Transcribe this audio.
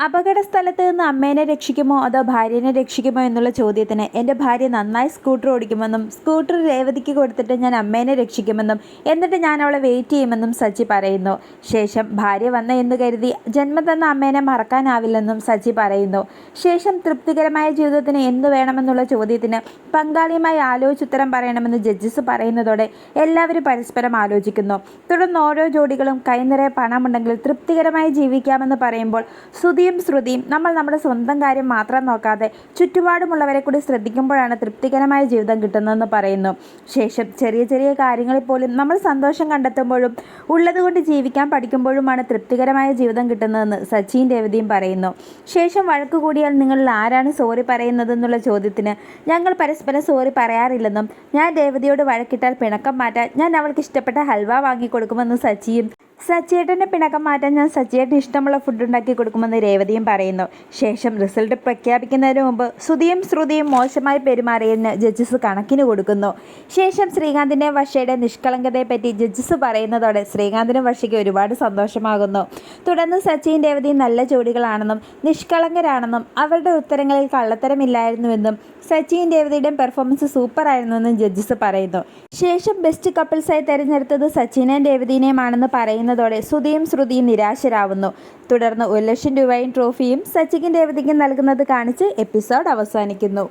അപകട സ്ഥലത്ത് നിന്ന് അമ്മേനെ രക്ഷിക്കുമോ അതോ ഭാര്യനെ രക്ഷിക്കുമോ എന്നുള്ള ചോദ്യത്തിന് എൻ്റെ ഭാര്യ നന്നായി സ്കൂട്ടർ ഓടിക്കുമെന്നും സ്കൂട്ടർ രേവതിക്ക് കൊടുത്തിട്ട് ഞാൻ അമ്മേനെ രക്ഷിക്കുമെന്നും എന്നിട്ട് ഞാൻ അവളെ വെയിറ്റ് ചെയ്യുമെന്നും സച്ചി പറയുന്നു. ശേഷം ഭാര്യ വന്ന എന്ന് കരുതി ജന്മം തന്ന അമ്മേനെ മറക്കാനാവില്ലെന്നും സച്ചി പറയുന്നു. ശേഷം തൃപ്തികരമായ ജീവിതത്തിന് എന്തു വേണമെന്നുള്ള ചോദ്യത്തിന് പങ്കാളിയുമായി ആലോചിച്ചുത്തരം പറയണമെന്ന് ജഡ്ജസ് പറയുന്നതോടെ എല്ലാവരും പരസ്പരം ആലോചിക്കുന്നു. തുടർന്ന് ഓരോ ജോഡികളും കൈനിറയെ പണമുണ്ടെങ്കിൽ തൃപ്തികരമായി ജീവിക്കാമെന്ന് പറയുമ്പോൾ ശ്രുതിയും നമ്മൾ നമ്മുടെ സ്വന്തം കാര്യം മാത്രം നോക്കാതെ ചുറ്റുപാടുമുള്ളവരെ കൂടി ശ്രദ്ധിക്കുമ്പോഴാണ് തൃപ്തികരമായ ജീവിതം കിട്ടുന്നതെന്ന് പറയുന്നു. ശേഷം ചെറിയ ചെറിയ കാര്യങ്ങളിൽ പോലും നമ്മൾ സന്തോഷം കണ്ടെത്തുമ്പോഴും ഉള്ളതുകൊണ്ട് ജീവിക്കാൻ പഠിക്കുമ്പോഴുമാണ് തൃപ്തികരമായ ജീവിതം കിട്ടുന്നതെന്ന് സച്ചിയും രേവതിയും പറയുന്നു. ശേഷം വഴക്ക് കൂടിയാൽ നിങ്ങളിൽ ആരാണ് സോറി പറയുന്നതെന്നുള്ള ചോദ്യത്തിന് ഞങ്ങൾ പരസ്പരം സോറി പറയാറില്ലെന്നും ഞാൻ രേവതിയോട് വഴക്കിട്ടാൽ പിണക്കം മാറ്റാൻ ഞാൻ അവൾക്ക് ഇഷ്ടപ്പെട്ട ഹൽവ വാങ്ങിക്കൊടുക്കുമെന്ന് സച്ചിയും സച്ചിയേട്ടൻ്റെ പിണക്കം മാറ്റാൻ ഞാൻ സച്ചിയേട്ടന് ഇഷ്ടമുള്ള ഫുഡ് ഉണ്ടാക്കി കൊടുക്കുമെന്ന് രേവതിയും പറയുന്നു. ശേഷം റിസൾട്ട് പ്രഖ്യാപിക്കുന്നതിന് മുമ്പ് ശ്രുതിയും മോശമായി പെരുമാറിയതിന് ജഡ്ജസ് കണക്കിന് കൊടുക്കുന്നു. ശേഷം ശ്രീകാന്തിൻ്റെയും വർഷയുടെ നിഷ്കളങ്കതയെപ്പറ്റി ജഡ്ജസ് പറയുന്നതോടെ ശ്രീകാന്തിനും വർഷയ്ക്ക് ഒരുപാട് സന്തോഷമാകുന്നു. തുടർന്ന് സച്ചിയും രേവതിയും നല്ല ജോഡികളാണെന്നും നിഷ്കളങ്കരാണെന്നും അവരുടെ ഉത്തരങ്ങളിൽ കള്ളത്തരമില്ലായിരുന്നുവെന്നും സച്ചിയും രേവതിയുടെയും പെർഫോമൻസ് സൂപ്പർ ആയിരുന്നുവെന്നും ജഡ്ജസ് പറയുന്നു. ശേഷം ബെസ്റ്റ് കപ്പിൾസായി തിരഞ്ഞെടുത്തത് സച്ചിനെയും രേവതിനെയുമാണെന്ന് പറയുന്നതോടെ ശ്രുതിയും നിരാശരാകുന്നു. തുടർന്ന് 1,00,000 രൂപയും ട്രോഫിയും സച്ചിക്കും രേവതിക്കും നൽകുന്നത് കാണിച്ച് എപ്പിസോഡ് അവസാനിക്കുന്നു.